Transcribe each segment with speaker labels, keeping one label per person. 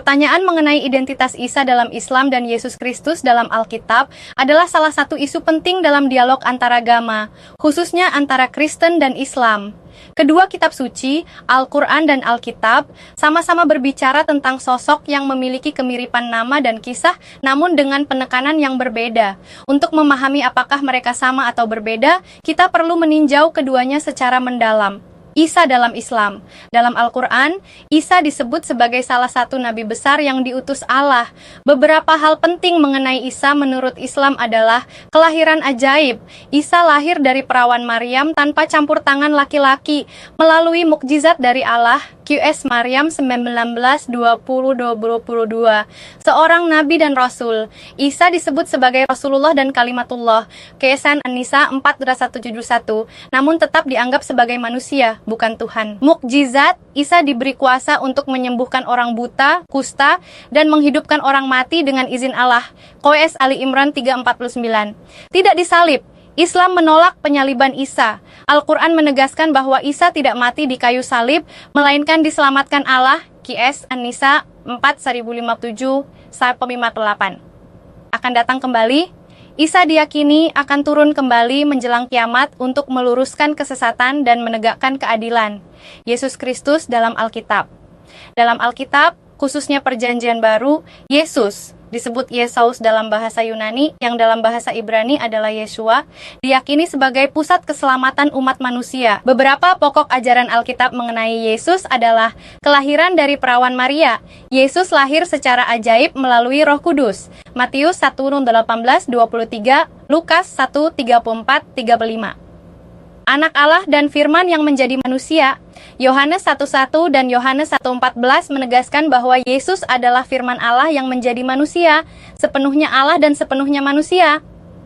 Speaker 1: Pertanyaan mengenai identitas Isa dalam Islam dan Yesus Kristus dalam Alkitab adalah salah satu isu penting dalam dialog antaragama, khususnya antara Kristen dan Islam. Kedua kitab suci, Al-Quran dan Alkitab, sama-sama berbicara tentang sosok yang memiliki kemiripan nama dan kisah, namun dengan penekanan yang berbeda. Untuk memahami apakah mereka sama atau berbeda, kita perlu meninjau keduanya secara mendalam. Isa dalam Islam. Dalam Al-Quran, Isa disebut sebagai salah satu nabi besar yang diutus Allah. Beberapa hal penting mengenai Isa menurut Islam adalah kelahiran ajaib. Isa lahir dari perawan Maryam tanpa campur tangan laki-laki, melalui mukjizat dari Allah. QS Maryam 19-20-22. Seorang nabi dan rasul. Isa disebut sebagai Rasulullah dan Kalimatullah. Kesan An-Nisa 4-171. Namun tetap dianggap sebagai manusia, bukan Tuhan. Mukjizat, Isa diberi kuasa untuk menyembuhkan orang buta, kusta, dan menghidupkan orang mati dengan izin Allah. QS Ali Imran 349. Tidak disalib. Islam menolak penyaliban Isa. Al-Quran menegaskan bahwa Isa tidak mati di kayu salib, melainkan diselamatkan Allah. QS An-Nisa 4-1057-58. Akan datang kembali. Isa diyakini akan turun kembali menjelang kiamat untuk meluruskan kesesatan dan menegakkan keadilan. Yesus Kristus dalam Alkitab. Dalam Alkitab, khususnya Perjanjian Baru, Yesus disebut Yesus dalam bahasa Yunani, yang dalam bahasa Ibrani adalah Yeshua, diyakini sebagai pusat keselamatan umat manusia. Beberapa pokok ajaran Alkitab mengenai Yesus adalah kelahiran dari perawan Maria. Yesus lahir secara ajaib melalui Roh Kudus. Matius 1:18-23, Lukas 1:34-35. Anak Allah dan firman yang menjadi manusia. Yohanes 1:1 dan Yohanes 1:14 menegaskan bahwa Yesus adalah firman Allah yang menjadi manusia, sepenuhnya Allah dan sepenuhnya manusia.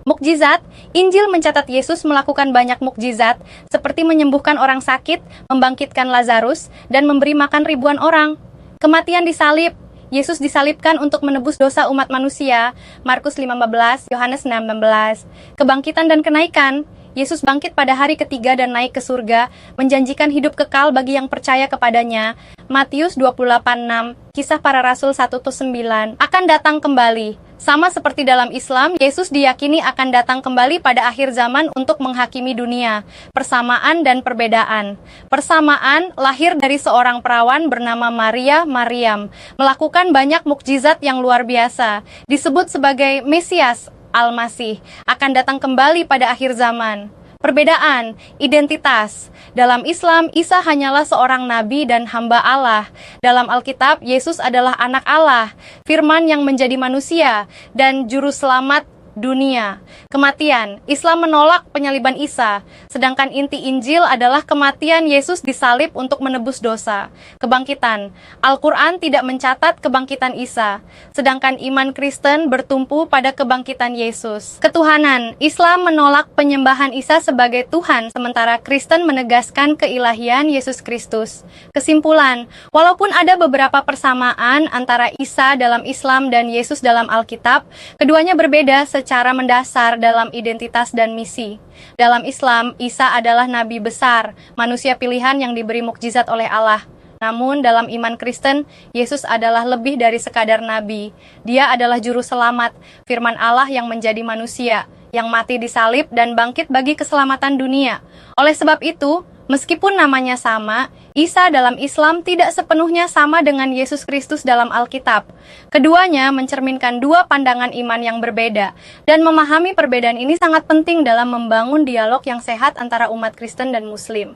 Speaker 1: Mukjizat, Injil mencatat Yesus melakukan banyak mukjizat, seperti menyembuhkan orang sakit, membangkitkan Lazarus, dan memberi makan ribuan orang. Kematian disalib, Yesus disalibkan untuk menebus dosa umat manusia. Markus 15, Yohanes 16. Kebangkitan dan kenaikan, Yesus bangkit pada hari ketiga dan naik ke surga, menjanjikan hidup kekal bagi yang percaya kepadanya. Matius 28:6, Kisah Para Rasul 1-9. Akan datang kembali. Sama seperti dalam Islam, Yesus diyakini akan datang kembali pada akhir zaman untuk menghakimi dunia. Persamaan dan perbedaan. Persamaan, lahir dari seorang perawan bernama Maria Maryam, melakukan banyak mukjizat yang luar biasa. Disebut sebagai Mesias, Al-Masih, akan datang kembali pada akhir zaman. Perbedaan, identitas. Dalam Islam, Isa hanyalah seorang nabi dan hamba Allah. Dalam Alkitab, Yesus adalah anak Allah, firman yang menjadi manusia, dan juru selamat dunia. Kematian, Islam menolak penyaliban Isa, sedangkan inti Injil adalah kematian Yesus disalib untuk menebus dosa. Kebangkitan, Al-Quran tidak mencatat kebangkitan Isa, sedangkan iman Kristen bertumpu pada kebangkitan Yesus. Ketuhanan, Islam menolak penyembahan Isa sebagai Tuhan, sementara Kristen menegaskan keilahian Yesus Kristus. Kesimpulan, walaupun ada beberapa persamaan antara Isa dalam Islam dan Yesus dalam Alkitab, keduanya berbeda secara mendasar dalam identitas dan misi. Dalam Islam, Isa adalah nabi besar, manusia pilihan yang diberi mukjizat oleh Allah. Namun dalam iman Kristen, Yesus adalah lebih dari sekadar nabi. Dia adalah juru selamat, firman Allah yang menjadi manusia, yang mati di salib dan bangkit bagi keselamatan dunia. Oleh sebab itu, meskipun namanya sama, Isa dalam Islam tidak sepenuhnya sama dengan Yesus Kristus dalam Alkitab. Keduanya mencerminkan dua pandangan iman yang berbeda, dan memahami perbedaan ini sangat penting dalam membangun dialog yang sehat antara umat Kristen dan Muslim.